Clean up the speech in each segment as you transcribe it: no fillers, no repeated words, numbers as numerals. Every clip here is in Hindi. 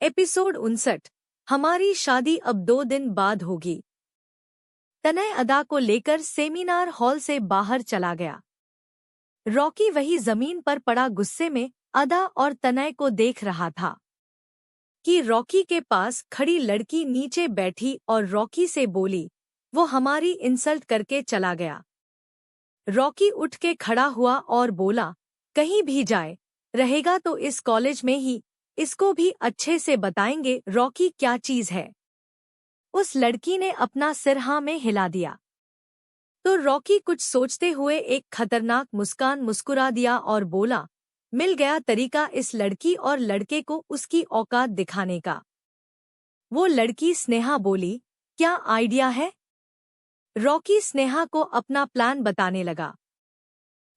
एपिसोड 59। हमारी शादी अब 2 दिन बाद होगी। तनय अदा को लेकर सेमिनार हॉल से बाहर चला गया। रॉकी वही जमीन पर पड़ा गुस्से में अदा और तनय को देख रहा था कि रॉकी के पास खड़ी लड़की नीचे बैठी और रॉकी से बोली, वो हमारी इंसल्ट करके चला गया। रॉकी उठ के खड़ा हुआ और बोला, कहीं भी जाए, रहेगा तो इस कॉलेज में ही, इसको भी अच्छे से बताएंगे रॉकी क्या चीज है। उस लड़की ने अपना सिर हाँ में हिला दिया तो रॉकी कुछ सोचते हुए एक खतरनाक मुस्कान मुस्कुरा दिया और बोला, मिल गया तरीका इस लड़की और लड़के को उसकी औकात दिखाने का। वो लड़की स्नेहा बोली, क्या आइडिया है? रॉकी स्नेहा को अपना प्लान बताने लगा।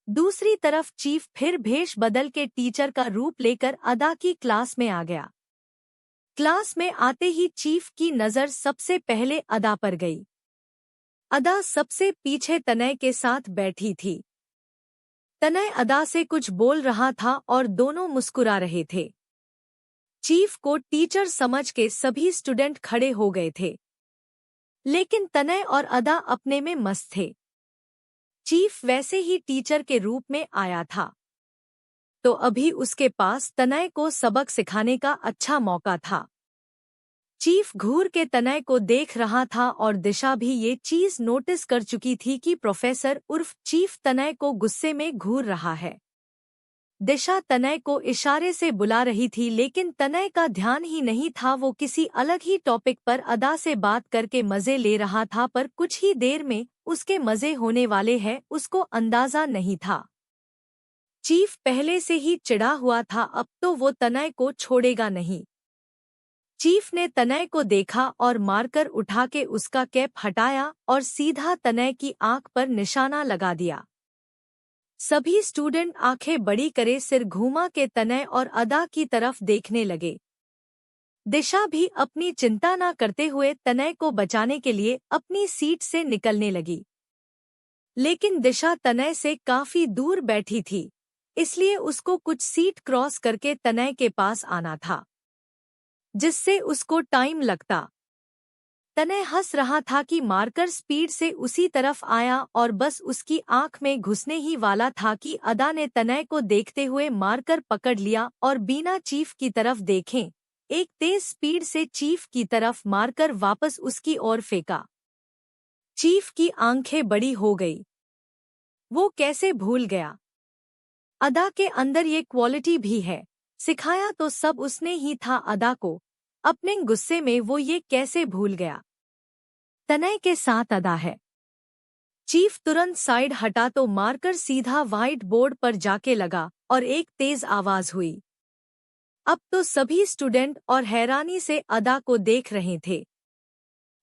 दूसरी तरफ चीफ फिर भेष बदल के टीचर का रूप लेकर अदा की क्लास में आ गया। क्लास में आते ही चीफ की नजर सबसे पहले अदा पर गई। अदा सबसे पीछे तनय के साथ बैठी थी। तनय अदा से कुछ बोल रहा था और दोनों मुस्कुरा रहे थे। चीफ को टीचर समझ के सभी स्टूडेंट खड़े हो गए थे, लेकिन तनय और अदा अपने में मस्त थे। चीफ वैसे ही टीचर के रूप में आया था, तो अभी उसके पास तनय को सबक सिखाने का अच्छा मौका था। चीफ घूर के तनय को देख रहा था और दिशा भी ये चीज नोटिस कर चुकी थी कि प्रोफेसर उर्फ चीफ तनय को गुस्से में घूर रहा है। दिशा तनय को इशारे से बुला रही थी, लेकिन तनय का ध्यान ही नहीं था। वो किसी अलग ही टॉपिक पर अदा से बात करके मजे ले रहा था, पर कुछ ही देर में उसके मजे होने वाले हैं उसको अंदाजा नहीं था। चीफ पहले से ही चिढ़ा हुआ था, अब तो वो तनय को छोड़ेगा नहीं। चीफ ने तनय को देखा और मारकर उठा के उसका कैप हटाया और सीधा तनय की आंख पर निशाना लगा दिया। सभी स्टूडेंट आंखें बड़ी करे सिर घुमा के तनय और अदा की तरफ देखने लगे। दिशा भी अपनी चिंता न करते हुए तनय को बचाने के लिए अपनी सीट से निकलने लगी, लेकिन दिशा तनय से काफी दूर बैठी थी, इसलिए उसको कुछ सीट क्रॉस करके तनय के पास आना था, जिससे उसको टाइम लगता। तनय हंस रहा था कि मार्कर स्पीड से उसी तरफ आया और बस उसकी आंख में घुसने ही वाला था कि अदा ने तनय को देखते हुए मार्कर पकड़ लिया और बिना चीफ की तरफ देखें एक तेज स्पीड से चीफ की तरफ मारकर वापस उसकी ओर फेंका। चीफ की आंखें बड़ी हो गई। वो कैसे भूल गया? अदा के अंदर ये क्वालिटी भी है, सिखाया तो सब उसने ही था अदा को, अपने गुस्से में वो ये कैसे भूल गया? तनय के साथ अदा है। चीफ तुरंत साइड हटा तो मारकर सीधा व्हाइट बोर्ड पर जाके लगा और एक तेज आवाज हुई। अब तो सभी स्टूडेंट और हैरानी से अदा को देख रहे थे।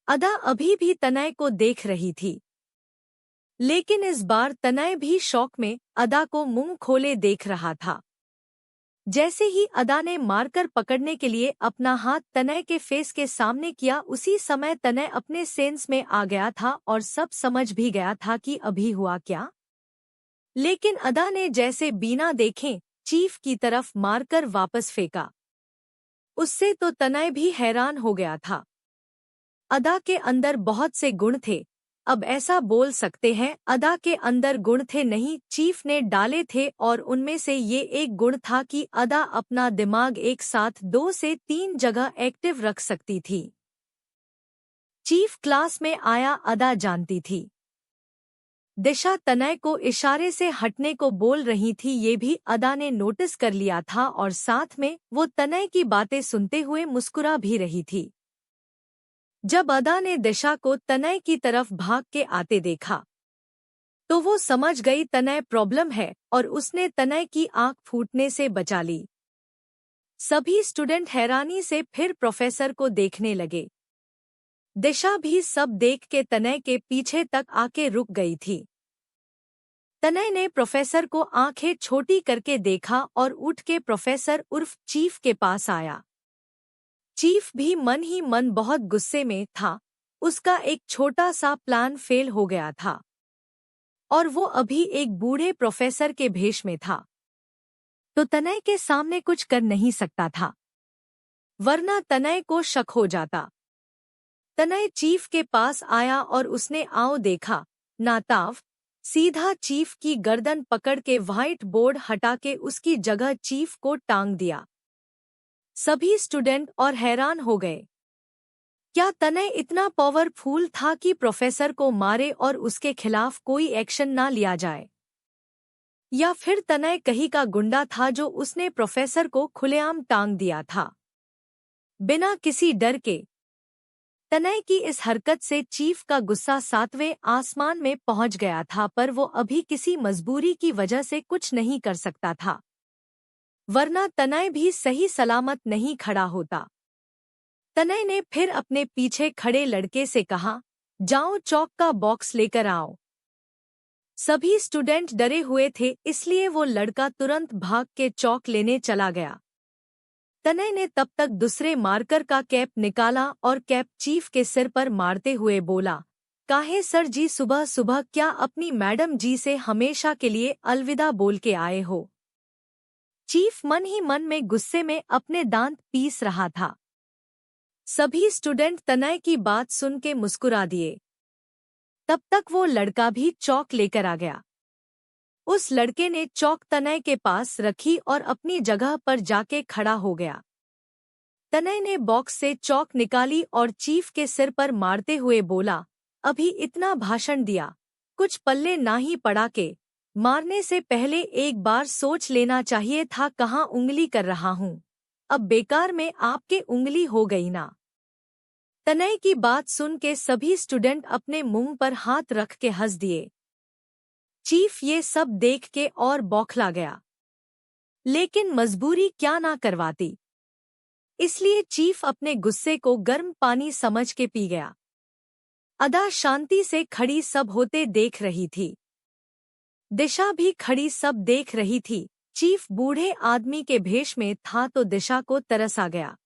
अदा अभी भी तनय को देख रही थी, लेकिन इस बार तनय भी शौक में अदा को मुंह खोले देख रहा था। जैसे ही अदा ने मारकर पकड़ने के लिए अपना हाथ तनय के फेस के सामने किया, उसी समय तनय अपने सेंस में आ गया था और सब समझ भी गया था कि अभी हुआ क्या। लेकिन अदा ने जैसे बिना देखे चीफ की तरफ मारकर वापस फेंका। उससे तो तनय भी हैरान हो गया था। अदा के अंदर बहुत से गुण थे, अब ऐसा बोल सकते हैं अदा के अंदर गुण थे नहीं, चीफ ने डाले थे, और उनमें से ये एक गुण था कि अदा अपना दिमाग एक साथ 2 से 3 जगह एक्टिव रख सकती थी। चीफ क्लास में आया अदा जानती थी। दिशा तनय को इशारे से हटने को बोल रही थी, ये भी अदा ने नोटिस कर लिया था और साथ में वो तनय की बातें सुनते हुए मुस्कुरा भी रही थी। जब अदा ने दिशा को तनय की तरफ भाग के आते देखा तो वो समझ गई तनय प्रॉब्लम है और उसने तनय की आंख फूटने से बचा ली। सभी स्टूडेंट हैरानी से फिर प्रोफेसर को देखने लगे। दिशा भी सब देख के तनय के पीछे तक आके रुक गई थी। तनय ने प्रोफेसर को आंखें छोटी करके देखा और उठ के प्रोफेसर उर्फ चीफ के पास आया। चीफ भी मन ही मन बहुत गुस्से में था। उसका एक छोटा सा प्लान फेल हो गया था और वो अभी एक बूढ़े प्रोफेसर के भेष में था, तो तनय के सामने कुछ कर नहीं सकता था। वरना तनय को शक हो जाता। तनय चीफ के पास आया और उसने आओ देखा, नाताव, सीधा चीफ की गर्दन पकड़ के व्हाइट बोर्ड हटा के उसकी जगह चीफ को टांग दिया। सभी स्टूडेंट और हैरान हो गए। क्या तनय इतना पावरफुल था कि प्रोफेसर को मारे और उसके खिलाफ कोई एक्शन ना लिया जाए? या फिर तनय कहीं का गुंडा था जो उसने प्रोफेसर को खुलेआम टांग दिया था, बिना किसी डर के? तनय की इस हरकत से चीफ का गुस्सा 7वें आसमान में पहुंच गया था, पर वो अभी किसी मजबूरी की वजह से कुछ नहीं कर सकता था, वरना तनय भी सही सलामत नहीं खड़ा होता। तनय ने फिर अपने पीछे खड़े लड़के से कहा, जाओ चौक का बॉक्स लेकर आओ। सभी स्टूडेंट डरे हुए थे, इसलिए वो लड़का तुरंत भाग के चौक लेने चला गया। तनय ने तब तक दूसरे मार्कर का कैप निकाला और कैप चीफ के सिर पर मारते हुए बोला, काहे सर जी सुबह सुबह क्या अपनी मैडम जी से हमेशा के लिए अलविदा बोल के आए हो? चीफ मन ही मन में गुस्से में अपने दांत पीस रहा था। सभी स्टूडेंट तनय की बात सुन के मुस्कुरा दिए। तब तक वो लड़का भी चौक लेकर आ गया। उस लड़के ने चौक तनय के पास रखी और अपनी जगह पर जाके खड़ा हो गया। तनय ने बॉक्स से चौक निकाली और चीफ के सिर पर मारते हुए बोला, अभी इतना भाषण दिया, कुछ पल्ले ना ही पड़ा के? मारने से पहले एक बार सोच लेना चाहिए था कहाँ उंगली कर रहा हूँ। अब बेकार में आपके उंगली हो गई ना। तनय की बात सुन के सभी स्टूडेंट अपने मुंह पर हाथ रख के हंस दिए। चीफ ये सब देख के और बौखला गया, लेकिन मजबूरी क्या ना करवाती, इसलिए चीफ अपने गुस्से को गर्म पानी समझ के पी गया। अदा शांति से खड़ी सब होते देख रही थी। दिशा भी खड़ी सब देख रही थी। चीफ बूढ़े आदमी के भेष में था तो दिशा को तरस आ गया।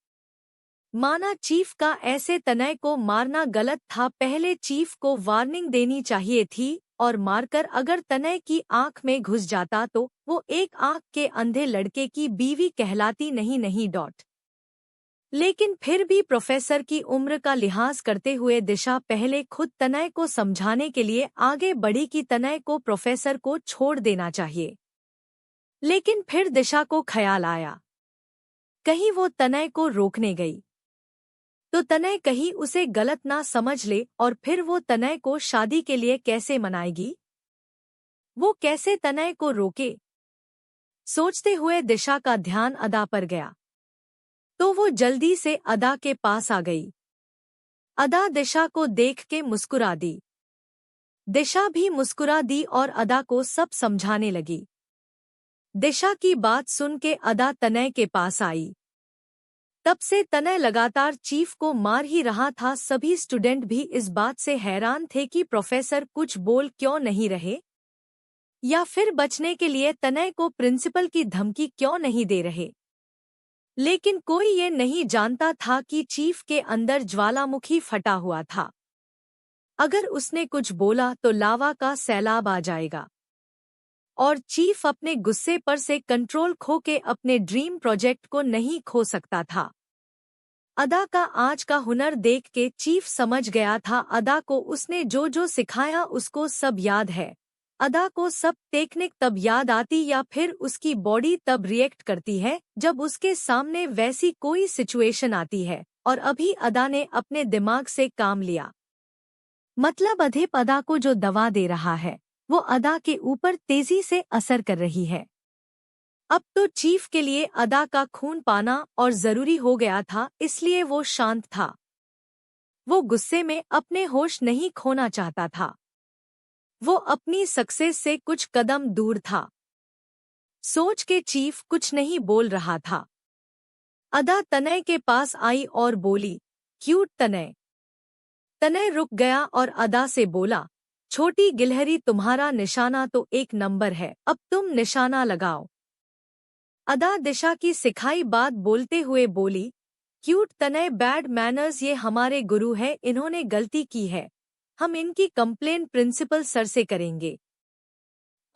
माना चीफ का ऐसे तनय को मारना गलत था, पहले चीफ को वार्निंग देनी चाहिए थी और मारकर अगर तनय की आंख में घुस जाता तो वो एक आंख के अंधे लड़के की बीवी कहलाती नहीं। लेकिन फिर भी प्रोफेसर की उम्र का लिहाज करते हुए दिशा पहले खुद तनय को समझाने के लिए आगे बढ़ी कि तनय को प्रोफेसर को छोड़ देना चाहिए। लेकिन फिर दिशा को ख्याल आया, कहीं वो तनय को रोकने गई तो तनय कहीं उसे गलत ना समझ ले और फिर वो तनय को शादी के लिए कैसे मनाएगी? वो कैसे तनय को रोके? सोचते हुए दिशा का ध्यान अदा पर गया तो वो जल्दी से अदा के पास आ गई। अदा दिशा को देख के मुस्कुरा दी। दिशा भी मुस्कुरा दी और अदा को सब समझाने लगी। दिशा की बात सुन के अदा तनय के पास आई। तब से तनय लगातार चीफ को मार ही रहा था। सभी स्टूडेंट भी इस बात से हैरान थे कि प्रोफेसर कुछ बोल क्यों नहीं रहे, या फिर बचने के लिए तनय को प्रिंसिपल की धमकी क्यों नहीं दे रहे। लेकिन कोई ये नहीं जानता था कि चीफ के अंदर ज्वालामुखी फटा हुआ था। अगर उसने कुछ बोला तो लावा का सैलाब आ जाएगा और चीफ अपने गुस्से पर से कंट्रोल खो के अपने ड्रीम प्रोजेक्ट को नहीं खो सकता था। अदा का आज का हुनर देख के चीफ समझ गया था अदा को उसने जो जो सिखाया उसको सब याद है। अदा को सब टेक्निक तब याद आती या फिर उसकी बॉडी तब रिएक्ट करती है जब उसके सामने वैसी कोई सिचुएशन आती है, और अभी अदा ने अपने दिमाग से काम लिया। मतलब अधेप अदा को जो दवा दे रहा है वो अदा के ऊपर तेजी से असर कर रही है। अब तो चीफ के लिए अदा का खून पाना और जरूरी हो गया था, इसलिए वो शांत था। वो गुस्से में अपने होश नहीं खोना चाहता था। वो अपनी सक्सेस से कुछ कदम दूर था। सोच के चीफ कुछ नहीं बोल रहा था। अदा तनय के पास आई और बोली, क्यूट तनय। तनय रुक गया और अदा से बोला, छोटी गिलहरी तुम्हारा निशाना तो एक नंबर है, अब तुम निशाना लगाओ। अदा दिशा की सिखाई बात बोलते हुए बोली, क्यूट तनय बैड मैनर्स ये हमारे गुरु है, इन्होंने गलती की है, हम इनकी कंप्लेन प्रिंसिपल सर से करेंगे,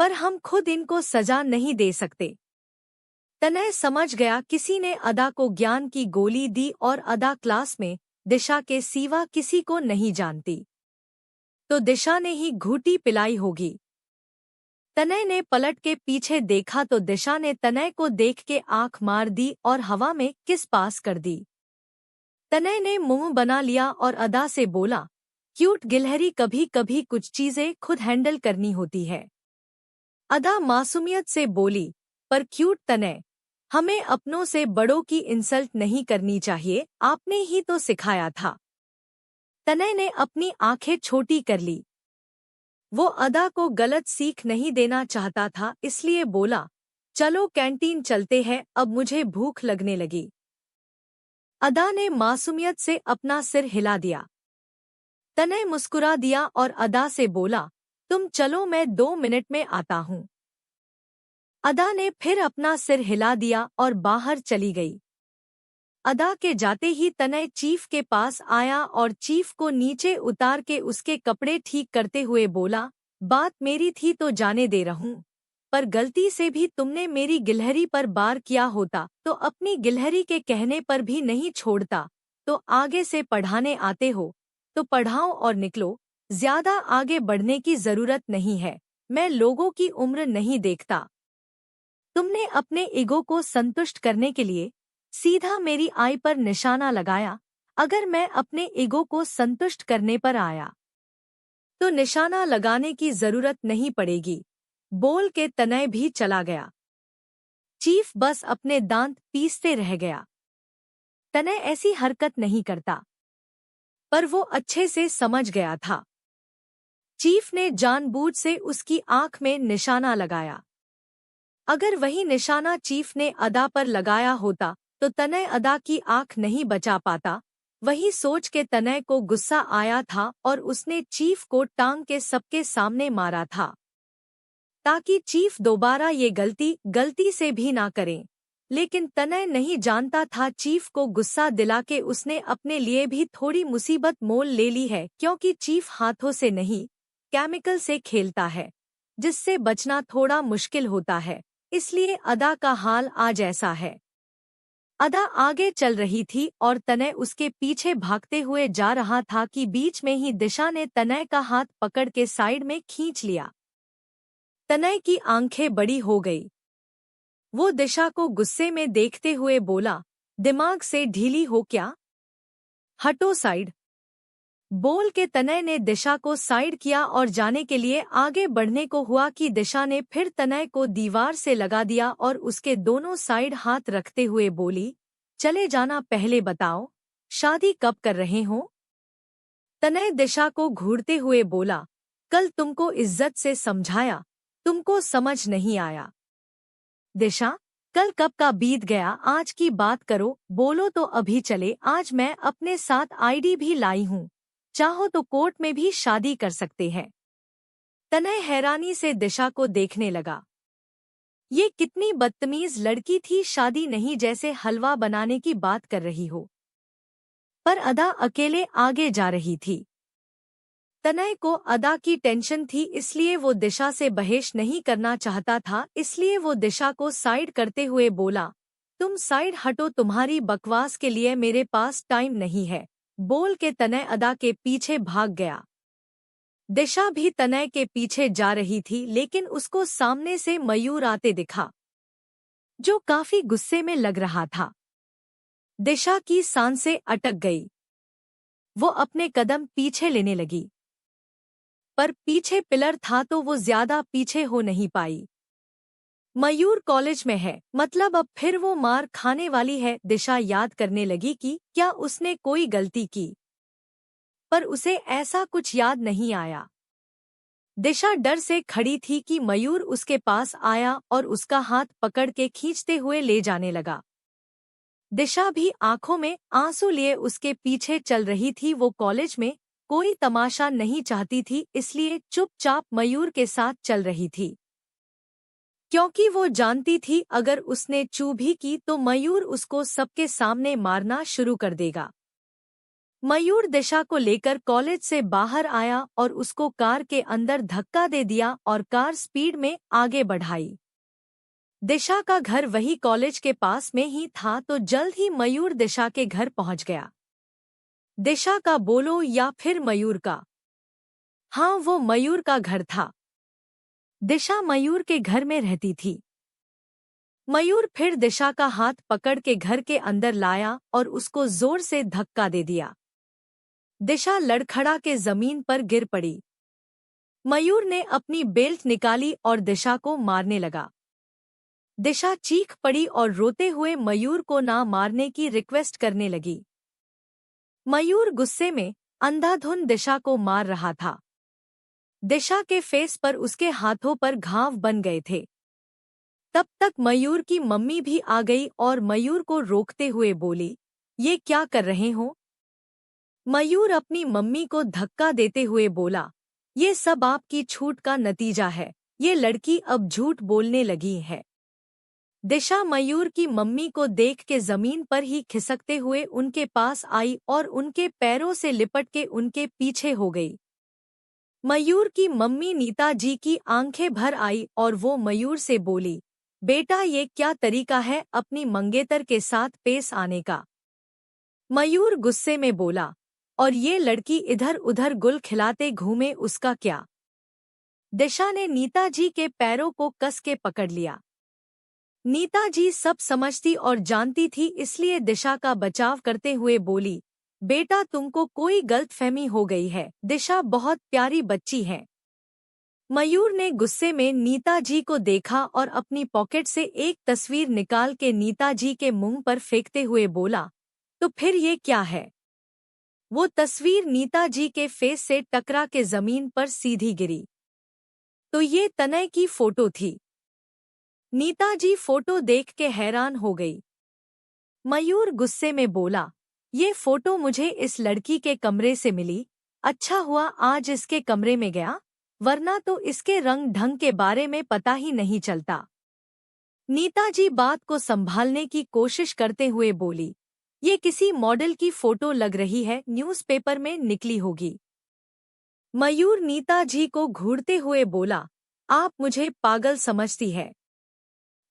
पर हम खुद इनको सजा नहीं दे सकते। तनय समझ गया किसी ने अदा को ज्ञान की गोली दी और अदा क्लास में दिशा के सिवा किसी को नहीं जानती, तो दिशा ने ही घूंटी पिलाई होगी। तनय ने पलट के पीछे देखा तो दिशा ने तनय को देख के आंख मार दी और हवा में किस पास कर दी। तनय ने मुंह बना लिया और अदा से बोला, क्यूट गिलहरी, कभी कभी कुछ चीजें खुद हैंडल करनी होती है। अदा मासूमियत से बोली, पर क्यूट तनय, हमें अपनों से बड़ों की इंसल्ट नहीं करनी चाहिए, आपने ही तो सिखाया था। तनय ने अपनी आंखें छोटी कर ली। वो अदा को गलत सीख नहीं देना चाहता था, इसलिए बोला, चलो कैंटीन चलते हैं, अब मुझे भूख लगने लगी। अदा ने मासूमियत से अपना सिर हिला दिया। तनय मुस्कुरा दिया और अदा से बोला, तुम चलो, मैं 2 मिनट में आता हूँ। अदा ने फिर अपना सिर हिला दिया और बाहर चली गई। अदा के जाते ही तनय चीफ के पास आया और चीफ को नीचे उतार के उसके कपड़े ठीक करते हुए बोला, बात मेरी थी तो जाने दे रहूं, पर गलती से भी तुमने मेरी गिलहरी पर वार किया होता तो अपनी गिलहरी के कहने पर भी नहीं छोड़ता। तो आगे से पढ़ाने आते हो तो पढ़ाओ और निकलो, ज्यादा आगे बढ़ने की जरूरत नहीं है, मैं लोगों की उम्र नहीं देखता। तुमने अपने ईगो को संतुष्ट करने के लिए सीधा मेरी आई पर निशाना लगाया, अगर मैं अपने ईगो को संतुष्ट करने पर आया तो निशाना लगाने की जरूरत नहीं पड़ेगी, बोल के तनय भी चला गया। चीफ बस अपने दांत पीसते रह गया। तनय ऐसी हरकत नहीं करता, पर वो अच्छे से समझ गया था। चीफ ने जानबूझ से उसकी आंख में निशाना लगाया। अगर वही निशाना चीफ ने अदा पर लगाया होता तो तनय अदा की आंख नहीं बचा पाता। वही सोच के तनय को गुस्सा आया था और उसने चीफ को टांग के सबके सामने मारा था, ताकि चीफ दोबारा ये गलती से भी ना करें। लेकिन तनय नहीं जानता था चीफ को गुस्सा दिला के उसने अपने लिए भी थोड़ी मुसीबत मोल ले ली है, क्योंकि चीफ हाथों से नहीं केमिकल से खेलता है, जिससे बचना थोड़ा मुश्किल होता है। इसलिए अदा का हाल आज ऐसा है। अदा आगे चल रही थी और तनय उसके पीछे भागते हुए जा रहा था कि बीच में ही दिशा ने तनय का हाथ पकड़ के साइड में खींच लिया। तनय की आंखें बड़ी हो गई। वो दिशा को गुस्से में देखते हुए बोला, दिमाग से ढीली हो क्या, हटो साइड। बोल के तनय ने दिशा को साइड किया और जाने के लिए आगे बढ़ने को हुआ कि दिशा ने फिर तनय को दीवार से लगा दिया और उसके दोनों साइड हाथ रखते हुए बोली, चले जाना, पहले बताओ शादी कब कर रहे हो। तनय दिशा को घूरते हुए बोला, कल तुमको इज्जत से समझाया, तुमको समझ नहीं आया। दिशा, कल कब का बीत गया, आज की बात करो, बोलो तो अभी चले। आज मैं अपने साथ आईडी भी लाई हूँ, चाहो तो कोर्ट में भी शादी कर सकते हैं। तनय हैरानी से दिशा को देखने लगा। ये कितनी बदतमीज लड़की थी, शादी नहीं जैसे हलवा बनाने की बात कर रही हो। पर अदा अकेले आगे जा रही थी। तनय को अदा की टेंशन थी, इसलिए वो दिशा से बहस नहीं करना चाहता था। इसलिए वो दिशा को साइड करते हुए बोला, तुम साइड हटो, तुम्हारी बकवास के लिए मेरे पास टाइम नहीं है। बोल के तनय अदा के पीछे भाग गया। दिशा भी तनय के पीछे जा रही थी, लेकिन उसको सामने से मयूर आते दिखा, जो काफी गुस्से में लग रहा था। दिशा की सांसें अटक गई। वो अपने कदम पीछे लेने लगी, पर पीछे पिलर था तो वो ज्यादा पीछे हो नहीं पाई। मयूर कॉलेज में है, मतलब अब फिर वो मार खाने वाली है। दिशा याद करने लगी कि क्या उसने कोई गलती की, पर उसे ऐसा कुछ याद नहीं आया। दिशा डर से खड़ी थी कि मयूर उसके पास आया और उसका हाथ पकड़ के खींचते हुए ले जाने लगा। दिशा भी आंखों में आंसू लिए उसके पीछे चल रही थी। वो कॉलेज में कोई तमाशा नहीं चाहती थी, इसलिए चुपचाप मयूर के साथ चल रही थी, क्योंकि वो जानती थी अगर उसने चू भी की तो मयूर उसको सबके सामने मारना शुरू कर देगा। मयूर दिशा को लेकर कॉलेज से बाहर आया और उसको कार के अंदर धक्का दे दिया और कार स्पीड में आगे बढ़ाई। दिशा का घर वही कॉलेज के पास में ही था तो जल्द ही मयूर दिशा के घर पहुंच गया। दिशा का बोलो या फिर मयूर का? हाँ, वो मयूर का घर था। दिशा मयूर के घर में रहती थी। मयूर फिर दिशा का हाथ पकड़ के घर के अंदर लाया और उसको जोर से धक्का दे दिया। दिशा लड़खड़ा के जमीन पर गिर पड़ी। मयूर ने अपनी बेल्ट निकाली और दिशा को मारने लगा। दिशा चीख पड़ी और रोते हुए मयूर को ना मारने की रिक्वेस्ट करने लगी। मयूर गुस्से में अंधाधुंध दिशा को मार रहा था। दिशा के फेस पर उसके हाथों पर घाव बन गए थे। तब तक मयूर की मम्मी भी आ गई और मयूर को रोकते हुए बोली, ये क्या कर रहे हो? मयूर अपनी मम्मी को धक्का देते हुए बोला, ये सब आपकी छूट का नतीजा है। ये लड़की अब झूठ बोलने लगी है। दिशा मयूर की मम्मी को देख के जमीन पर ही खिसकते हुए उनके पास आई और उनके पैरों से लिपट के उनके पीछे हो गई। मयूर की मम्मी नीता जी की आंखें भर आई और वो मयूर से बोली, बेटा ये क्या तरीका है अपनी मंगेतर के साथ पेश आने का? मयूर गुस्से में बोला, और ये लड़की इधर उधर गुल खिलाते घूमे उसका क्या? दिशा ने नीता जी के पैरों को कस के पकड़ लिया। नीता जी सब समझती और जानती थी इसलिए दिशा का बचाव करते हुए बोली, बेटा तुमको कोई गलतफहमी हो गई है, दिशा बहुत प्यारी बच्ची है। मयूर ने गुस्से में नीता जी को देखा और अपनी पॉकेट से एक तस्वीर निकाल के नीता जी के मुंह पर फेंकते हुए बोला, तो फिर ये क्या है? वो तस्वीर नीता जी के फेस से टकरा के जमीन पर सीधी गिरी। तो ये तनय की फोटो थी। नीता जी फोटो देख के हैरान हो गई। मयूर गुस्से में बोला, ये फोटो मुझे इस लड़की के कमरे से मिली। अच्छा हुआ आज इसके कमरे में गया, वरना तो इसके रंग ढंग के बारे में पता ही नहीं चलता। नीता जी बात को संभालने की कोशिश करते हुए बोली, ये किसी मॉडल की फोटो लग रही है, न्यूज़पेपर में निकली होगी। मयूर नीता जी को घूरते हुए बोला, आप मुझे पागल समझती है?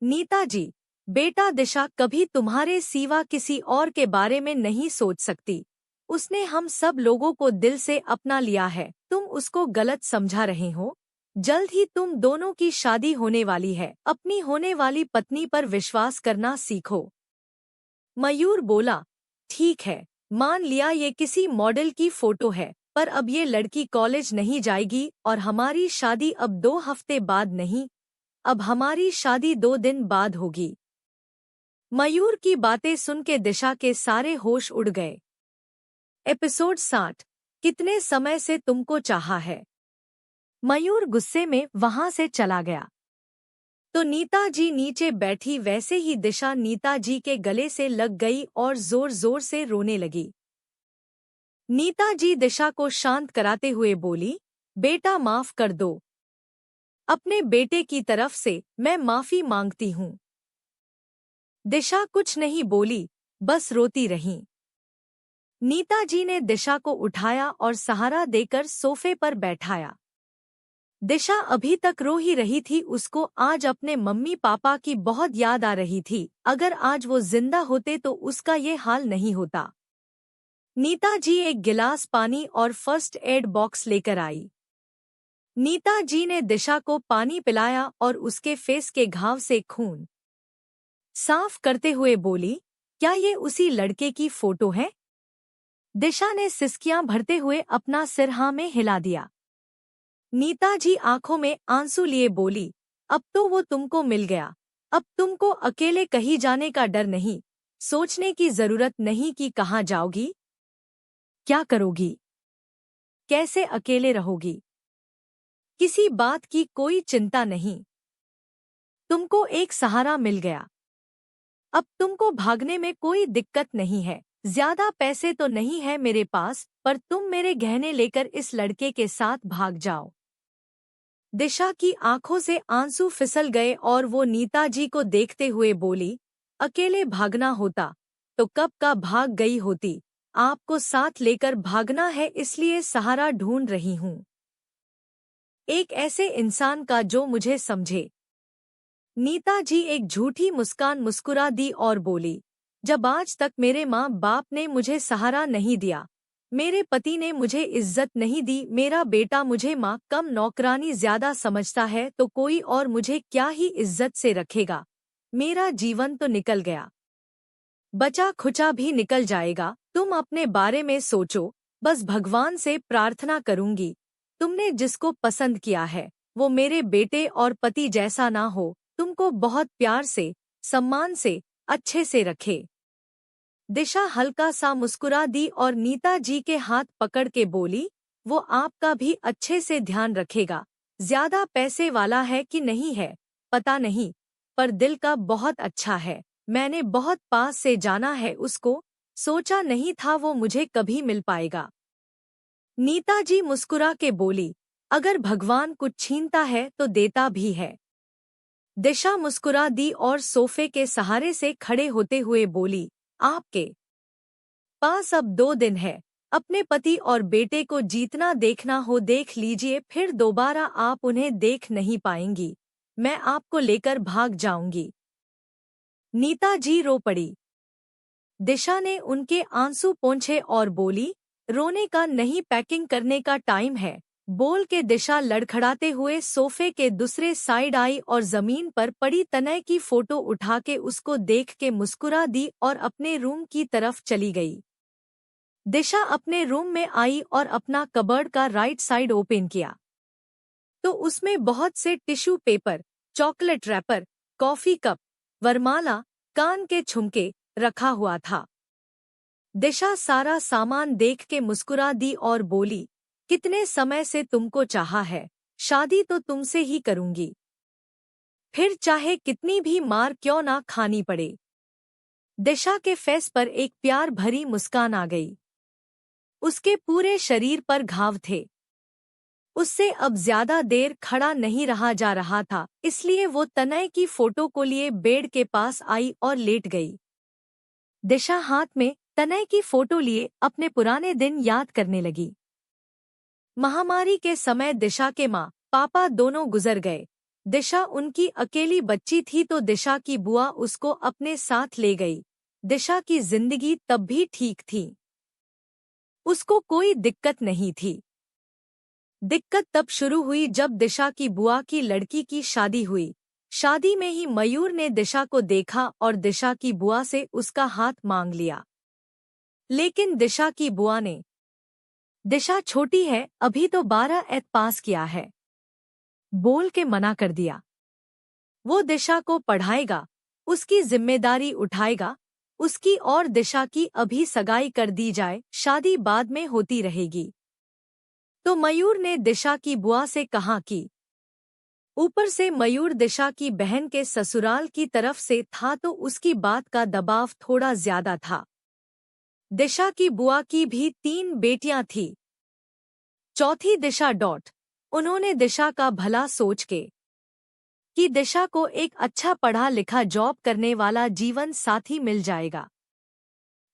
नीता जी, बेटा दिशा कभी तुम्हारे सिवा किसी और के बारे में नहीं सोच सकती। उसने हम सब लोगों को दिल से अपना लिया है। तुम उसको गलत समझा रहे हो। जल्द ही तुम दोनों की शादी होने वाली है। अपनी होने वाली पत्नी पर विश्वास करना सीखो। मयूर बोला, ठीक है, मान लिया ये किसी मॉडल की फोटो है, पर अब ये लड़की कॉलेज नहीं जाएगी और हमारी शादी अब 2 हफ्ते बाद नहीं, अब हमारी शादी 2 दिन बाद होगी। मयूर की बातें सुन के दिशा के सारे होश उड़ गए। एपिसोड 60, कितने समय से तुमको चाहा है। मयूर गुस्से में वहां से चला गया। तो नीता जी नीचे बैठी वैसे ही दिशा नीता जी के गले से लग गई और जोर जोर से रोने लगी। नीता जी दिशा को शांत कराते हुए बोली, बेटा माफ कर दो। अपने बेटे की तरफ से मैं माफी मांगती हूँ। दिशा कुछ नहीं बोली, बस रोती रही। नीता जी ने दिशा को उठाया और सहारा देकर सोफे पर बैठाया। दिशा अभी तक रो ही रही थी। उसको आज अपने मम्मी पापा की बहुत याद आ रही थी। अगर आज वो जिंदा होते तो उसका ये हाल नहीं होता। नीता जी एक गिलास पानी और फर्स्ट एड बॉक्स लेकर आई। नीता जी ने दिशा को पानी पिलाया और उसके फेस के घाव से खून साफ करते हुए बोली, क्या ये उसी लड़के की फोटो है? दिशा ने सिसकियां भरते हुए अपना सिर हाँ में हिला दिया। नीता जी आंखों में आंसू लिए बोली, अब तो वो तुमको मिल गया। अब तुमको अकेले कहीं जाने का डर नहीं, सोचने की जरूरत नहीं कि कहाँ जाओगी, क्या करोगी, कैसे अकेले रहोगी। किसी बात की कोई चिंता नहीं। तुमको एक सहारा मिल गया। अब तुमको भागने में कोई दिक्कत नहीं है। ज्यादा पैसे तो नहीं है मेरे पास, पर तुम मेरे गहने लेकर इस लड़के के साथ भाग जाओ। दिशा की आंखों से आंसू फिसल गए और वो नीता जी को देखते हुए बोली, अकेले भागना होता तो कब का भाग गई होती। आपको साथ लेकर भागना है, इसलिए सहारा ढूंढ रही हूँ। एक ऐसे इंसान का जो मुझे समझे। नीता जी एक झूठी मुस्कान मुस्कुरा दी और बोली, जब आज तक मेरे माँ बाप ने मुझे सहारा नहीं दिया, मेरे पति ने मुझे इज्जत नहीं दी, मेरा बेटा मुझे माँ कम नौकरानी ज्यादा समझता है, तो कोई और मुझे क्या ही इज्जत से रखेगा। मेरा जीवन तो निकल गया, बचा खुचा भी निकल जाएगा। तुम अपने बारे में सोचो, बस भगवान से प्रार्थना करूंगी तुमने जिसको पसंद किया है वो मेरे बेटे और पति जैसा ना हो, तुमको बहुत प्यार से, सम्मान से, अच्छे से रखे। दिशा हल्का सा मुस्कुरा दी और नीता जी के हाथ पकड़ के बोली, वो आपका भी अच्छे से ध्यान रखेगा। ज्यादा पैसे वाला है कि नहीं है पता नहीं, पर दिल का बहुत अच्छा है। मैंने बहुत पास से जाना है उसको, सोचा नहीं था वो मुझे कभी मिल पाएगा। नीता जी मुस्कुरा के बोली, अगर भगवान कुछ छीनता है तो देता भी है। दिशा मुस्कुरा दी और सोफे के सहारे से खड़े होते हुए बोली, आपके पास अब 2 दिन है। अपने पति और बेटे को जीतना देखना हो देख लीजिए, फिर दोबारा आप उन्हें देख नहीं पाएंगी। मैं आपको लेकर भाग जाऊंगी। नीता जी रो पड़ी। दिशा ने उनके आंसू पोंछे और बोली, रोने का नहीं, पैकिंग करने का टाइम है। बोल के दिशा लड़खड़ाते हुए सोफे के दूसरे साइड आई और जमीन पर पड़ी तनय की फोटो उठा के उसको देख के मुस्कुरा दी और अपने रूम की तरफ चली गई। दिशा अपने रूम में आई और अपना कबर्ड का राइट साइड ओपन किया तो उसमें बहुत से tissue paper, chocolate wrapper, coffee cup, वरमाला, कान के झुमके रखा हुआ था। दिशा सारा सामान देख के मुस्कुरा दी और बोली, कितने समय से तुमको चाहा है, शादी तो तुमसे ही करूंगी, फिर चाहे कितनी भी मार क्यों ना खानी पड़े। दिशा के फेस पर एक प्यार भरी मुस्कान आ गई। उसके पूरे शरीर पर घाव थे। उससे अब ज्यादा देर खड़ा नहीं रहा जा रहा था, इसलिए वो तनय की फोटो को लिए बेड के पास आई और लेट गई। दिशा हाथ में तनय की फोटो लिए अपने पुराने दिन याद करने लगी। महामारी के समय दिशा के माँ पापा दोनों गुजर गए। दिशा उनकी अकेली बच्ची थी तो दिशा की बुआ उसको अपने साथ ले गई। दिशा की जिंदगी तब भी ठीक थी, उसको कोई दिक्कत नहीं थी। दिक्कत तब शुरू हुई जब दिशा की बुआ की लड़की की शादी हुई। शादी में ही मयूर ने दिशा को देखा और दिशा की बुआ से उसका हाथ मांग लिया, लेकिन दिशा की बुआ ने, दिशा छोटी है, अभी तो 12th पास किया है, बोल के मना कर दिया। वो दिशा को पढ़ाएगा, उसकी जिम्मेदारी उठाएगा, उसकी और दिशा की अभी सगाई कर दी जाए, शादी बाद में होती रहेगी। तो मयूर ने दिशा की बुआ से कहा कि ऊपर से मयूर दिशा की बहन के ससुराल की तरफ से था तो उसकी बात का दबाव थोड़ा ज्यादा था। दिशा की बुआ की भी 3 बेटियां थी, चौथी दिशा डॉट। उन्होंने दिशा का भला सोच के कि दिशा को एक अच्छा पढ़ा लिखा जॉब करने वाला जीवन साथी मिल जाएगा,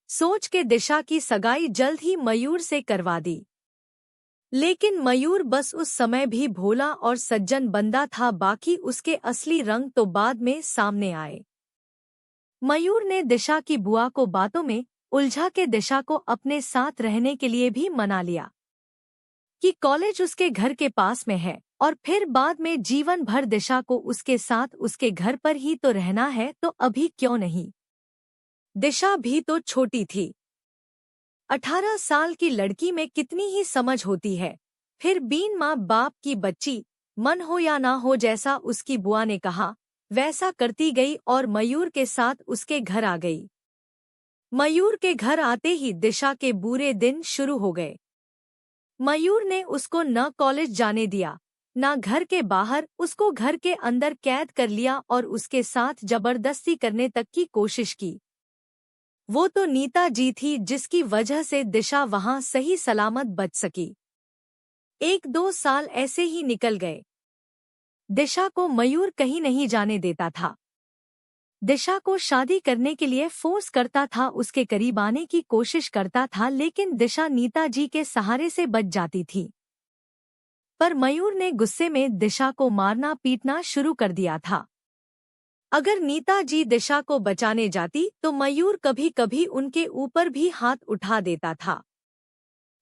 सोच के दिशा की सगाई जल्द ही मयूर से करवा दी। लेकिन मयूर बस उस समय भी भोला और सज्जन बंदा था, बाकी उसके असली रंग तो बाद में सामने आए। मयूर ने दिशा की बुआ को बातों में उलझा के दिशा को अपने साथ रहने के लिए भी मना लिया कि कॉलेज उसके घर के पास में है और फिर बाद में जीवन भर दिशा को उसके साथ उसके घर पर ही तो रहना है, तो अभी क्यों नहीं। दिशा भी तो छोटी थी, 18 साल की लड़की में कितनी ही समझ होती है, फिर बीन माँ बाप की बच्ची, मन हो या ना हो जैसा उसकी बुआ ने कहा वैसा करती गई और मयूर के साथ उसके घर आ गई। मयूर के घर आते ही दिशा के बुरे दिन शुरू हो गए। मयूर ने उसको न कॉलेज जाने दिया, न घर के बाहर, उसको घर के अंदर कैद कर लिया और उसके साथ जबरदस्ती करने तक की कोशिश की। वो तो नीता जी थी जिसकी वजह से दिशा वहां सही सलामत बच सकी। 1-2 साल ऐसे ही निकल गए। दिशा को मयूर कहीं नहीं जाने देता था, दिशा को शादी करने के लिए फोर्स करता था, उसके करीब आने की कोशिश करता था, लेकिन दिशा नीता जी के सहारे से बच जाती थी। पर मयूर ने गुस्से में दिशा को मारना पीटना शुरू कर दिया था। अगर नीता जी दिशा को बचाने जाती तो मयूर कभी कभी उनके ऊपर भी हाथ उठा देता था।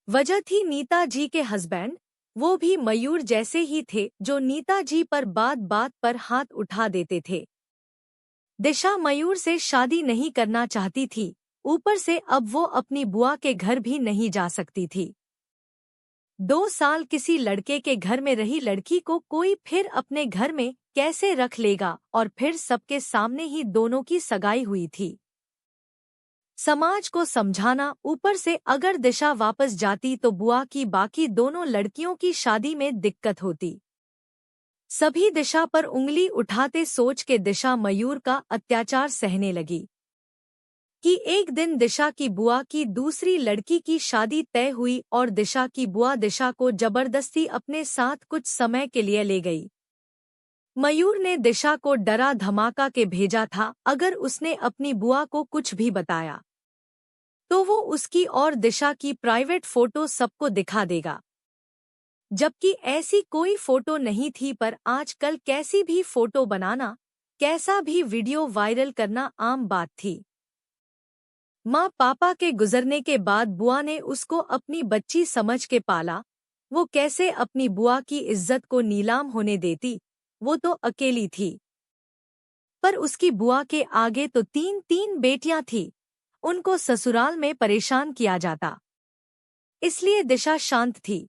वजह थी नीता जी के हस्बैंड, वो भी मयूर जैसे ही थे जो नीता जी पर बात बात पर हाथ उठा देते थे। दिशा मयूर से शादी नहीं करना चाहती थी, ऊपर से अब वो अपनी बुआ के घर भी नहीं जा सकती थी। 2 साल किसी लड़के के घर में रही लड़की को कोई फिर अपने घर में कैसे रख लेगा, और फिर सबके सामने ही दोनों की सगाई हुई थी। समाज को समझाना, ऊपर से अगर दिशा वापस जाती तो बुआ की बाकी दोनों लड़कियों की शादी में दिक्कत होती। सभी दिशा पर उंगली उठाते सोच के दिशा मयूर का अत्याचार सहने लगी कि एक दिन दिशा की बुआ की दूसरी लड़की की शादी तय हुई और दिशा की बुआ दिशा को जबरदस्ती अपने साथ कुछ समय के लिए ले गई। मयूर ने दिशा को डरा धमाका के भेजा था, अगर उसने अपनी बुआ को कुछ भी बताया तो वो उसकी और दिशा की प्राइवेट फोटो सबको दिखा देगा। जबकि ऐसी कोई फोटो नहीं थी, पर आजकल कैसी भी फोटो बनाना, कैसा भी वीडियो वायरल करना आम बात थी। माँ पापा के गुजरने के बाद बुआ ने उसको अपनी बच्ची समझ के पाला। वो कैसे अपनी बुआ की इज्जत को नीलाम होने देती, वो तो अकेली थी। पर उसकी बुआ के आगे तो 3-3 बेटियां थी, उनको ससुराल में परेशान किया जाता, इसलिए दिशा शांत थी।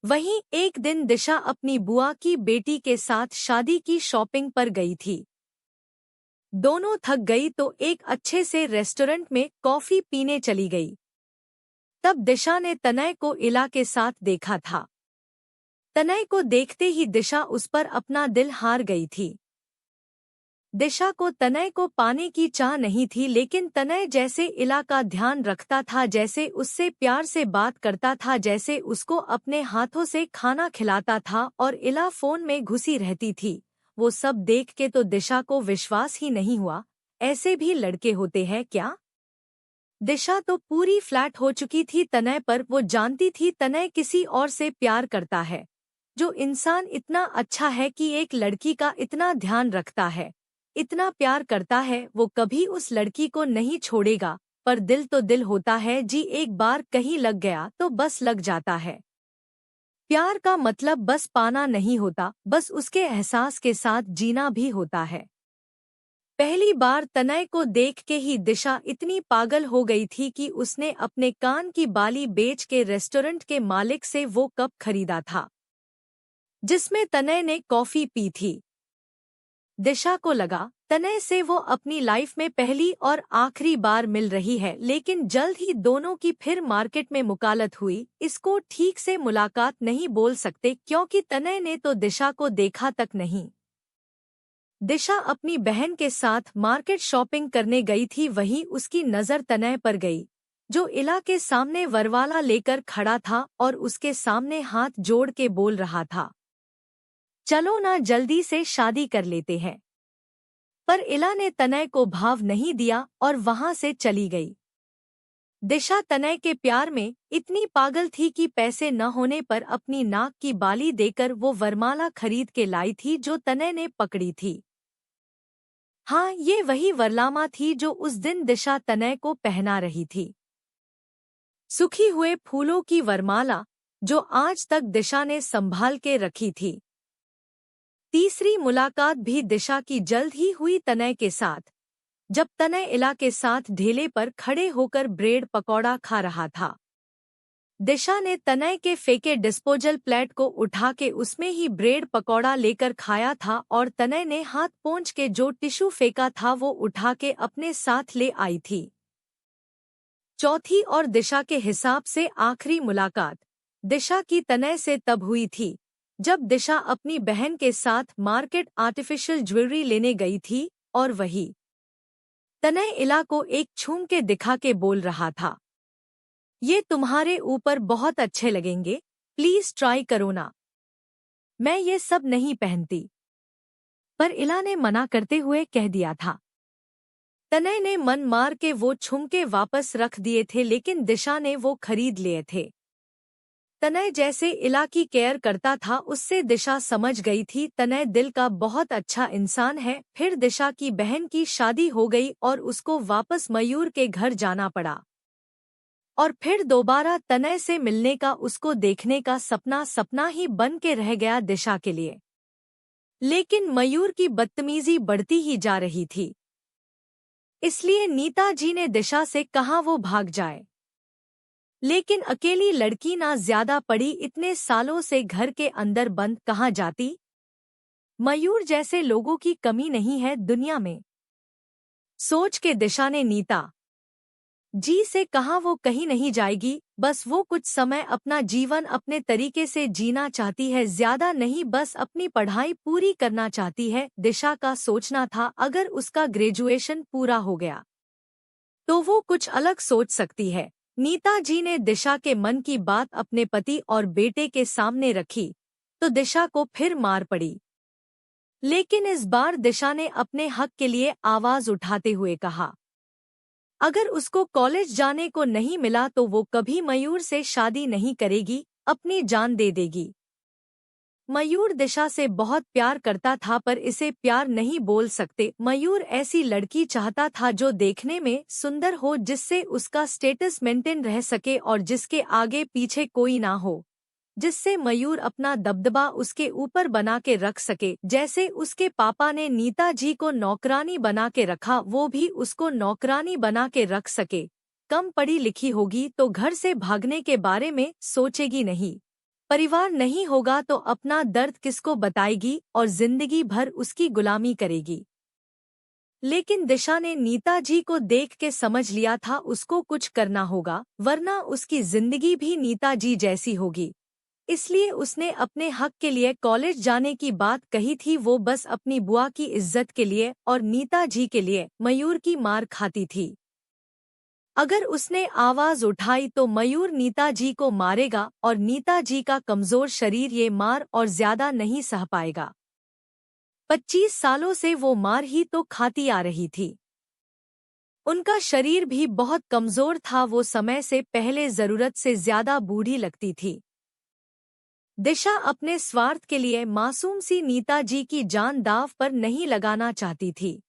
वहीं एक दिन दिशा अपनी बुआ की बेटी के साथ शादी की शॉपिंग पर गई थी। दोनों थक गई तो एक अच्छे से रेस्टोरेंट में कॉफी पीने चली गई। तब दिशा ने तनय को इला के साथ देखा था। तनय को देखते ही दिशा उस पर अपना दिल हार गई थी। दिशा को तनय को पाने की चाह नहीं थी, लेकिन तनय जैसे इला का ध्यान रखता था, जैसे उससे प्यार से बात करता था, जैसे उसको अपने हाथों से खाना खिलाता था और इला फोन में घुसी रहती थी, वो सब देख के तो दिशा को विश्वास ही नहीं हुआ। ऐसे भी लड़के होते हैं क्या? दिशा तो पूरी फ्लैट हो चुकी थी तनय पर। वो जानती थी तनय किसी और से प्यार करता है। जो इंसान इतना अच्छा है कि एक लड़की का इतना ध्यान रखता है, इतना प्यार करता है, वो कभी उस लड़की को नहीं छोड़ेगा। पर दिल तो दिल होता है जी, एक बार कहीं लग गया तो बस लग जाता है। प्यार का मतलब बस पाना नहीं होता, बस उसके एहसास के साथ जीना भी होता है। पहली बार तनय को देख के ही दिशा इतनी पागल हो गई थी कि उसने अपने कान की बाली बेच के रेस्टोरेंट के मालिक से वो कप खरीदा था जिसमें तनय ने कॉफी पी थी। दिशा को लगा तनय से वो अपनी लाइफ में पहली और आखिरी बार मिल रही है, लेकिन जल्द ही दोनों की फिर मार्केट में मुलाकात हुई। इसको ठीक से मुलाकात नहीं बोल सकते क्योंकि तनय ने तो दिशा को देखा तक नहीं। दिशा अपनी बहन के साथ मार्केट शॉपिंग करने गई थी, वहीं उसकी नज़र तनय पर गई, जो इला के सामने वरवाला लेकर खड़ा था और उसके सामने हाथ जोड़ के बोल रहा था, चलो ना जल्दी से शादी कर लेते हैं। पर इला ने तनय को भाव नहीं दिया और वहां से चली गई। दिशा तनय के प्यार में इतनी पागल थी कि पैसे न होने पर अपनी नाक की बाली देकर वो वरमाला खरीद के लाई थी जो तनय ने पकड़ी थी। हाँ, ये वही वरलामा थी जो उस दिन दिशा तनय को पहना रही थी। सूखी हुए फूलों की वरमाला जो आज तक दिशा ने संभाल के रखी थी। तीसरी मुलाकात भी दिशा की जल्द ही हुई तनय के साथ, जब तनय इला के साथ ढेले पर खड़े होकर ब्रेड पकौड़ा खा रहा था। दिशा ने तनय के फेंके डिस्पोजल प्लेट को उठा के उसमें ही ब्रेड पकौड़ा लेकर खाया था और तनय ने हाथ पोंछ के जो टिश्यू फेंका था वो उठा के अपने साथ ले आई थी। चौथी और दिशा के हिसाब से आखिरी मुलाकात दिशा की तनय से तब हुई थी जब दिशा अपनी बहन के साथ मार्केट आर्टिफिशियल ज्वेलरी लेने गई थी और वही तनय इला को एक छूम के दिखा के बोल रहा था, ये तुम्हारे ऊपर बहुत अच्छे लगेंगे, प्लीज ट्राई करो ना, मैं ये सब नहीं पहनती। पर इला ने मना करते हुए कह दिया था। तनय ने मन मार के वो झुमके वापस रख दिए थे, लेकिन दिशा ने वो खरीद लिए थे। तनय जैसे इला की केयर करता था उससे दिशा समझ गई थी तनय दिल का बहुत अच्छा इंसान है। फिर दिशा की बहन की शादी हो गई और उसको वापस मयूर के घर जाना पड़ा। और फिर दोबारा तनय से मिलने का उसको देखने का सपना सपना ही बन के रह गया दिशा के लिए। लेकिन मयूर की बदतमीजी बढ़ती ही जा रही थी, इसलिए नीता जी ने दिशा से कहा वो भाग जाए। लेकिन अकेली लड़की ना ज्यादा पड़ी, इतने सालों से घर के अंदर बंद कहाँ जाती। मयूर जैसे लोगों की कमी नहीं है दुनिया में, सोच के दिशा ने नीता जी से कहा वो कहीं नहीं जाएगी, बस वो कुछ समय अपना जीवन अपने तरीके से जीना चाहती है, ज्यादा नहीं, बस अपनी पढ़ाई पूरी करना चाहती है। दिशा का सोचना था अगर उसका ग्रेजुएशन पूरा हो गया तो वो कुछ अलग सोच सकती है। नीता जी ने दिशा के मन की बात अपने पति और बेटे के सामने रखी तो दिशा को फिर मार पड़ी। लेकिन इस बार दिशा ने अपने हक के लिए आवाज उठाते हुए कहा अगर उसको कॉलेज जाने को नहीं मिला तो वो कभी मयूर से शादी नहीं करेगी, अपनी जान दे देगी। मयूर दिशा से बहुत प्यार करता था पर इसे प्यार नहीं बोल सकते। मयूर ऐसी लड़की चाहता था जो देखने में सुंदर हो, जिससे उसका स्टेटस मेंटेन रह सके और जिसके आगे पीछे कोई ना हो, जिससे मयूर अपना दबदबा उसके ऊपर बना के रख सके। जैसे उसके पापा ने नीता जी को नौकरानी बना के रखा, वो भी उसको नौकरानी बना के रख सके। कम पढ़ी लिखी होगी तो घर से भागने के बारे में सोचेगी नहीं, परिवार नहीं होगा तो अपना दर्द किसको बताएगी और जिंदगी भर उसकी गुलामी करेगी। लेकिन दिशा ने नीता जी को देख के समझ लिया था उसको कुछ करना होगा, वरना उसकी जिंदगी भी नीता जी जैसी होगी। इसलिए उसने अपने हक के लिए कॉलेज जाने की बात कही थी, वो बस अपनी बुआ की इज्जत के लिए और नीता जी के लिए मयूर की मार खाती थी। अगर उसने आवाज उठाई तो मयूर नीता जी को मारेगा और नीता जी का कमजोर शरीर ये मार और ज्यादा नहीं सह पाएगा। 25 सालों से वो मार ही तो खाती आ रही थी। उनका शरीर भी बहुत कमजोर था, वो समय से पहले जरूरत से ज्यादा बूढ़ी लगती थी। दिशा अपने स्वार्थ के लिए मासूम सी नीता जी की जान दांव पर नहीं लगाना चाहती थी।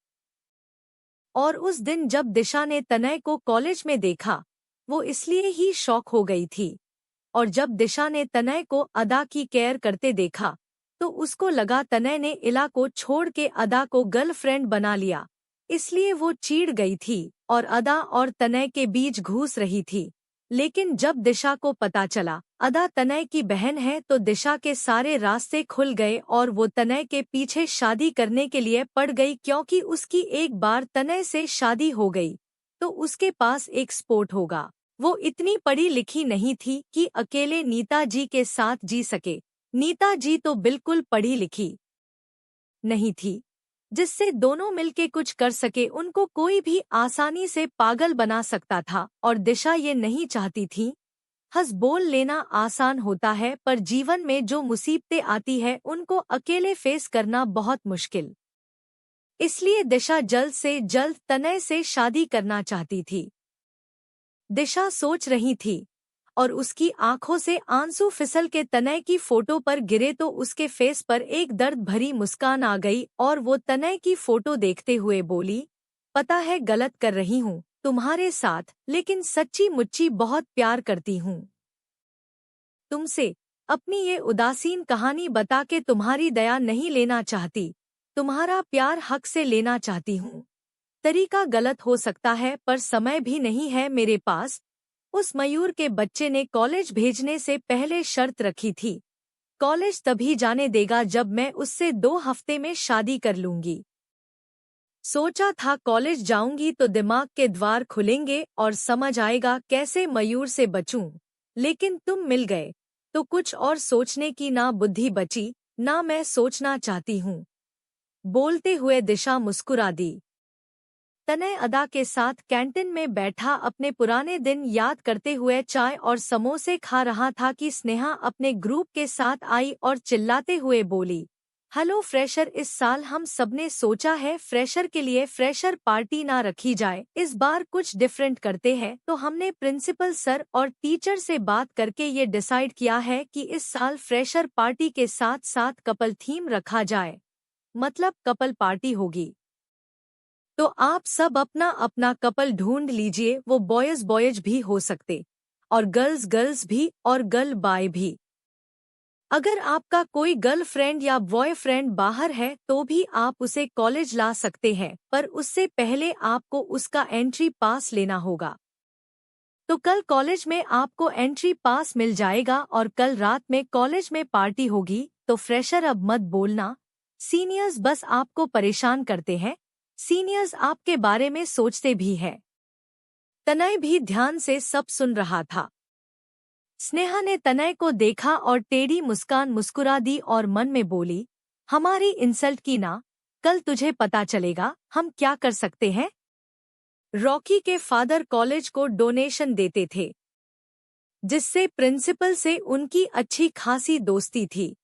और उस दिन जब दिशा ने तनय को कॉलेज में देखा, वो इसलिए ही शॉक हो गई थी। और जब दिशा ने तनय को अदा की केयर करते देखा तो उसको लगा तनय ने इला को छोड़ के अदा को गर्लफ्रेंड बना लिया, इसलिए वो चिढ़ गई थी और अदा और तनय के बीच घुस रही थी। लेकिन जब दिशा को पता चला अदा तनय की बहन है तो दिशा के सारे रास्ते खुल गए और वो तनय के पीछे शादी करने के लिए पड़ गई, क्योंकि उसकी एक बार तनय से शादी हो गई तो उसके पास एक सपोर्ट होगा। वो इतनी पढ़ी लिखी नहीं थी कि अकेले नीता जी के साथ जी सके। नीता जी तो बिल्कुल पढ़ी लिखी नहीं थी जिससे दोनों मिलके कुछ कर सके। उनको कोई भी आसानी से पागल बना सकता था और दिशा ये नहीं चाहती थी। हंस बोल लेना आसान होता है पर जीवन में जो मुसीबतें आती है उनको अकेले फेस करना बहुत मुश्किल। इसलिए दिशा जल्द से जल्द तनय से शादी करना चाहती थी। दिशा सोच रही थी और उसकी आंखों से आंसू फिसल के तनय की फोटो पर गिरे तो उसके फेस पर एक दर्द भरी मुस्कान आ गई और वो तनय की फोटो देखते हुए बोली, पता है गलत कर रही हूँ तुम्हारे साथ, लेकिन सच्ची मुच्ची बहुत प्यार करती हूँ तुमसे। अपनी ये उदासीन कहानी बता के तुम्हारी दया नहीं लेना चाहती, तुम्हारा प्यार हक से लेना चाहती हूँ। तरीका गलत हो सकता है पर समय भी नहीं है मेरे पास। उस मयूर के बच्चे ने कॉलेज भेजने से पहले शर्त रखी थी, कॉलेज तभी जाने देगा जब मैं उससे 2 हफ्ते में शादी कर लूंगी। सोचा था कॉलेज जाऊंगी तो दिमाग के द्वार खुलेंगे और समझ आएगा कैसे मयूर से बचूं। लेकिन तुम मिल गए तो कुछ और सोचने की ना बुद्धि बची ना मैं सोचना चाहती हूँ। बोलते हुए दिशा मुस्कुरा दी। तनय अदा के साथ कैंटीन में बैठा अपने पुराने दिन याद करते हुए चाय और समोसे खा रहा था कि स्नेहा अपने ग्रुप के साथ आई और चिल्लाते हुए बोली, हेलो फ्रेशर, इस साल हम सबने सोचा है फ्रेशर के लिए फ्रेशर पार्टी ना रखी जाए, इस बार कुछ डिफरेंट करते हैं। तो हमने प्रिंसिपल सर और टीचर से बात करके ये डिसाइड किया है कि इस साल फ्रेशर पार्टी के साथ साथ कपल थीम रखा जाए, मतलब कपल पार्टी होगी। तो आप सब अपना अपना कपल ढूंढ लीजिए, वो बॉयज बॉयज भी हो सकते और गर्ल्स गर्ल्स भी और गर्ल बाय भी। अगर आपका कोई गर्लफ्रेंड या बॉयफ्रेंड बाहर है तो भी आप उसे कॉलेज ला सकते हैं, पर उससे पहले आपको उसका एंट्री पास लेना होगा। तो कल कॉलेज में आपको एंट्री पास मिल जाएगा और कल रात में कॉलेज में पार्टी होगी। तो फ्रेशर अब मत बोलना, सीनियर्स बस आपको परेशान करते हैं, सीनियर्स आपके बारे में सोचते भी हैं। तनय भी ध्यान से सब सुन रहा था। स्नेहा ने तनय को देखा और टेढ़ी मुस्कान मुस्कुरा दी और मन में बोली, हमारी इंसल्ट की ना, कल तुझे पता चलेगा हम क्या कर सकते हैं। रॉकी के फादर कॉलेज को डोनेशन देते थे, जिससे प्रिंसिपल से उनकी अच्छी खासी दोस्ती थी,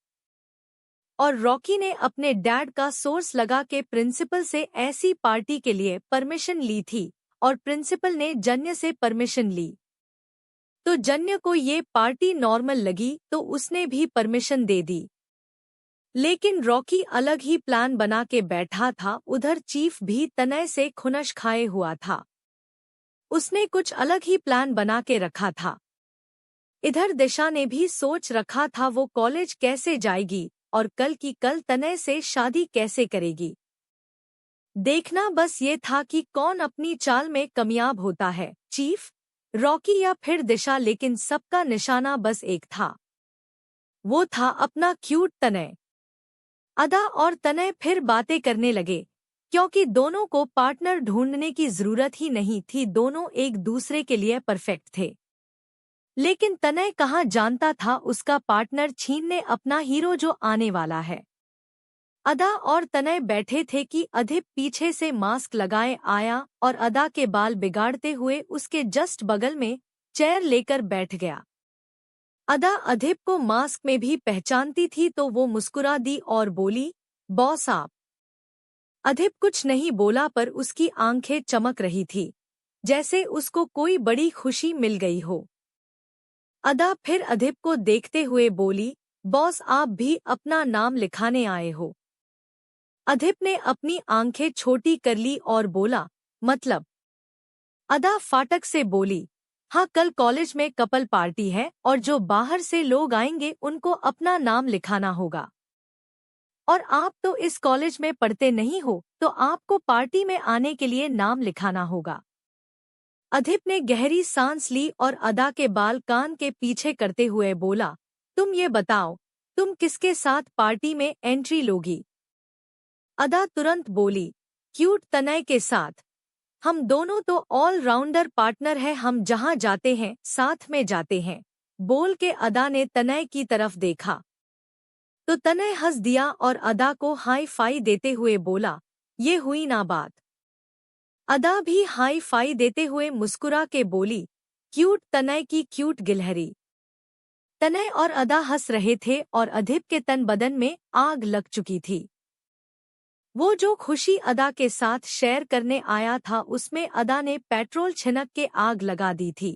और रॉकी ने अपने डैड का सोर्स लगा के प्रिंसिपल से ऐसी पार्टी के लिए परमिशन ली थी और प्रिंसिपल ने जन्य से परमिशन ली। तो जन्य को ये पार्टी नॉर्मल लगी तो उसने भी परमिशन दे दी। लेकिन रॉकी अलग ही प्लान बना के बैठा था। उधर चीफ भी तनय से खुनश खाए हुआ था, उसने कुछ अलग ही प्लान बना के रखा था। इधर दिशा ने भी सोच रखा था वो कॉलेज कैसे जाएगी और कल की कल तनय से शादी कैसे करेगी। देखना बस ये था कि कौन अपनी चाल में कामयाब होता है, चीफ, रॉकी या फिर दिशा। लेकिन सबका निशाना बस एक था, वो था अपना क्यूट तनय। अदा और तनय फिर बातें करने लगे, क्योंकि दोनों को पार्टनर ढूंढने की जरूरत ही नहीं थी, दोनों एक दूसरे के लिए परफेक्ट थे। लेकिन तनय कहाँ जानता था उसका पार्टनर छीनने अपना हीरो जो आने वाला है। अदा और तनय बैठे थे कि अधिप पीछे से मास्क लगाए आया और अदा के बाल बिगाड़ते हुए उसके जस्ट बगल में चेयर लेकर बैठ गया। अदा अधिप को मास्क में भी पहचानती थी तो वो मुस्कुरा दी और बोली, बॉस आप। अधिप कुछ नहीं बोला पर उसकी आंखें चमक रही थी, जैसे उसको कोई बड़ी खुशी मिल गई हो। अदा फिर अधिप को देखते हुए बोली, बॉस आप भी अपना नाम लिखाने आए हो। अधिप ने अपनी आंखें छोटी कर ली और बोला, मतलब। अदा फाटक से बोली, हाँ कल कॉलेज में कपल पार्टी है और जो बाहर से लोग आएंगे उनको अपना नाम लिखाना होगा। और आप तो इस कॉलेज में पढ़ते नहीं हो तो आपको पार्टी में आने के लिए नाम लिखाना होगा। अधिप ने गहरी सांस ली और अदा के बाल कान के पीछे करते हुए बोला, तुम ये बताओ, तुम किसके साथ पार्टी में एंट्री लोगी। अदा तुरंत बोली, क्यूट तनय के साथ। हम दोनों तो ऑलराउंडर पार्टनर है, हम जहां जाते हैं साथ में जाते हैं। बोल के अदा ने तनय की तरफ देखा तो तनय हंस दिया और अदा को हाई फाई देते हुए बोला, ये हुई ना बात। अदा भी हाई फाई देते हुए मुस्कुरा के बोली, क्यूट तनय की क्यूट गिलहरी। तनय और अदा हंस रहे थे और अधिप के तन बदन में आग लग चुकी थी। वो जो खुशी अदा के साथ शेयर करने आया था उसमें अदा ने पेट्रोल छिनक के आग लगा दी थी।